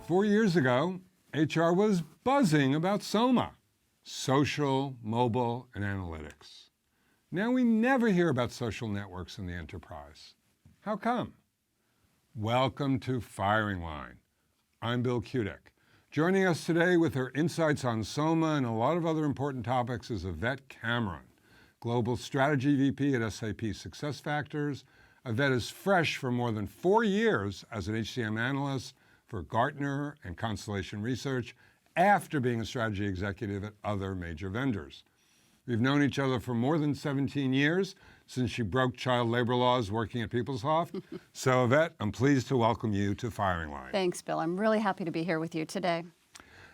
4 years ago, HR was buzzing about SOMA, social, mobile, and analytics. Now we never hear about social networks in the enterprise. How come? Welcome to Firing Line. I'm Bill Kutik. Joining us today with her insights on SOMA and a lot of other important topics is Yvette Cameron, Global Strategy VP at SAP SuccessFactors. Yvette is fresh for more than 4 years as an HCM analyst for Gartner and Constellation Research after being a strategy executive at other major vendors. We've known each other for more than 17 years since she broke child labor laws working at PeoplesSoft. So Yvette, I'm pleased to welcome you to Firing Line. Thanks, Bill. I'm really happy to be here with you today.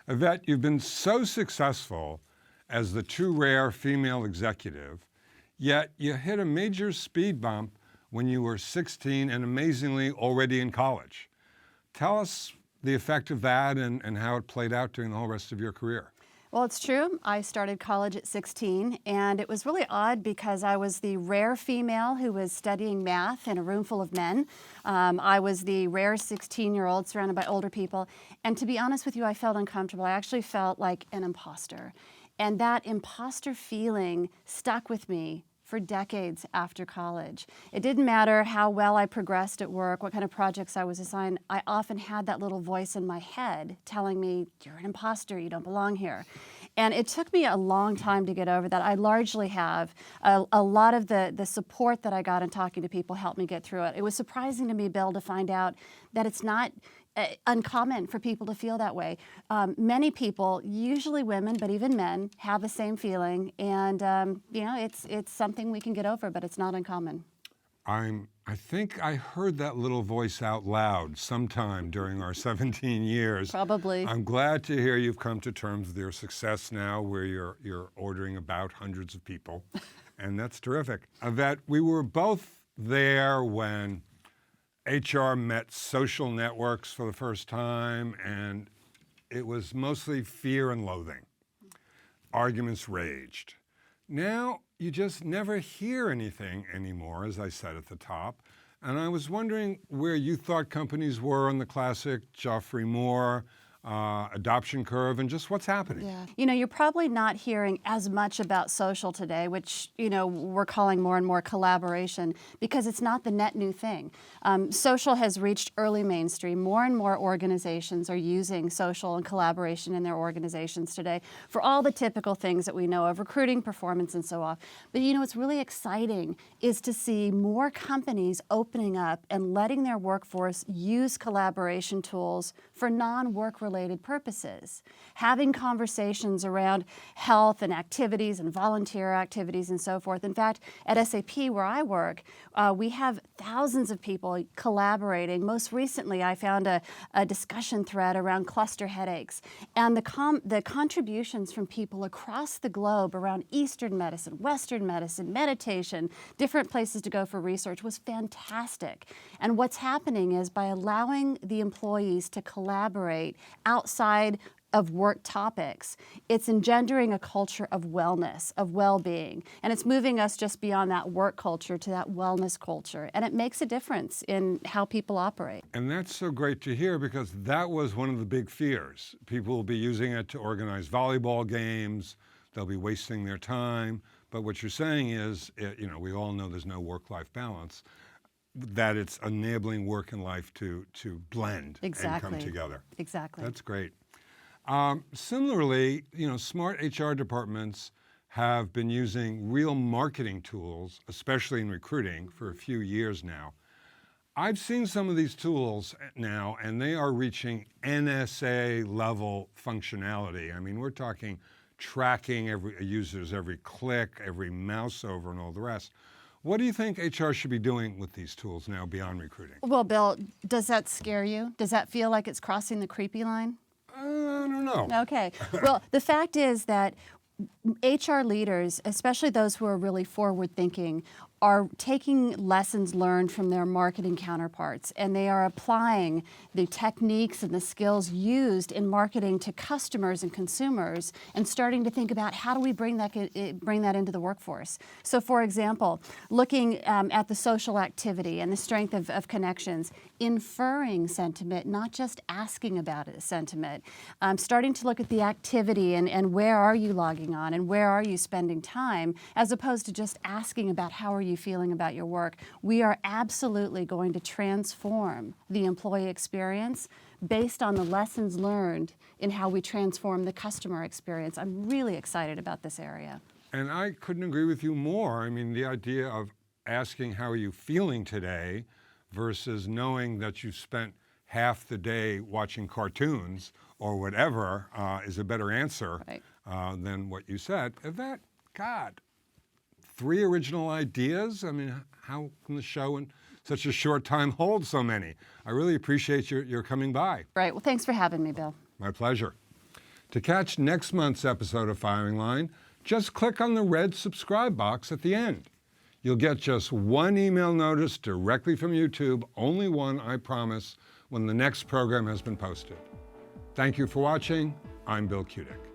Yvette, you've been so successful as the too rare female executive, yet you hit a major speed bump when you were 16 and amazingly already in college. Tell us the effect of that and how it played out during the whole rest of your career. Well, it's true. I started college at 16, and it was really odd because I was the rare female who was studying math in a room full of men. I was the rare 16-year-old surrounded by older people. And to be honest with you, I felt uncomfortable. I actually felt like an imposter. And that imposter feeling stuck with me for decades after college. It didn't matter how well I progressed at work, what kind of projects I was assigned. I often had that little voice in my head telling me, you're an imposter, you don't belong here. And it took me a long time to get over that. I largely have. A lot of the support that I got in talking to people helped me get through it. It was surprising to me, Bill, to find out that it's not uncommon for people to feel that way. Many people, usually women, but even men, have the same feeling, and it's something we can get over, but it's not uncommon. I think I heard that little voice out loud sometime during our 17 years. Probably. I'm glad to hear you've come to terms with your success now, where you're ordering about hundreds of people, and that's terrific. Yvette, we were both there when HR met social networks for the first time, and it was mostly fear and loathing. Arguments raged. Now, you just never hear anything anymore, as I said at the top. And I was wondering where you thought companies were on the classic Geoffrey Moore adoption curve, and just what's happening. Yeah. You're probably not hearing as much about social today, which, we're calling more and more collaboration, because it's not the net new thing. Social has reached early mainstream. More and more organizations are using social and collaboration in their organizations today for all the typical things that we know of, recruiting, performance, and so on. But what's really exciting is to see more companies opening up and letting their workforce use collaboration tools for non-work-related purposes, having conversations around health and activities and volunteer activities and so forth. In fact, at SAP, where I work, we have thousands of people collaborating. Most recently, I found a discussion thread around cluster headaches, and the contributions from people across the globe around Eastern medicine, Western medicine, meditation, different places to go for research was fantastic. And what's happening is, by allowing the employees to collaborate outside of work topics, it's engendering a culture of wellness, of well-being, and it's moving us just beyond that work culture to that wellness culture, and it makes a difference in how people operate. And that's so great to hear, because that was one of the big fears. People will be using it to organize volleyball games, they'll be wasting their time, but what you're saying is, we all know there's no work-life balance, that it's enabling work and life to blend and come together. Exactly. That's great. Similarly, smart HR departments have been using real marketing tools, especially in recruiting, for a few years now. I've seen some of these tools now, and they are reaching NSA level functionality. I mean, we're talking tracking a user's every click, every mouse over, and all the rest. What do you think HR should be doing with these tools now beyond recruiting? Well, Bill, does that scare you? Does that feel like it's crossing the creepy line? I don't know. Okay. Well, the fact is that HR leaders, especially those who are really forward-thinking, are taking lessons learned from their marketing counterparts, and they are applying the techniques and the skills used in marketing to customers and consumers, and starting to think about how do we bring that into the workforce. So for example, looking at the social activity and the strength of connections, inferring sentiment, not just asking about it, sentiment, starting to look at the activity and where are you logging on and where are you spending time, as opposed to just asking about how are you feeling about your work. We are absolutely going to transform the employee experience based on the lessons learned in how we transform the customer experience. I'm really excited about this area. And I couldn't agree with you more. I mean, the idea of asking how are you feeling today versus knowing that you spent half the day watching cartoons or whatever is a better answer than what you said. Yvette, God, 3 original ideas? I mean, how can the show in such a short time hold so many? I really appreciate your coming by. Right. Well, thanks for having me, Bill. My pleasure. To catch next month's episode of Firing Line, just click on the red subscribe box at the end. You'll get just 1 email notice directly from YouTube, only one, I promise, when the next program has been posted. Thank you for watching. I'm Bill Kutik.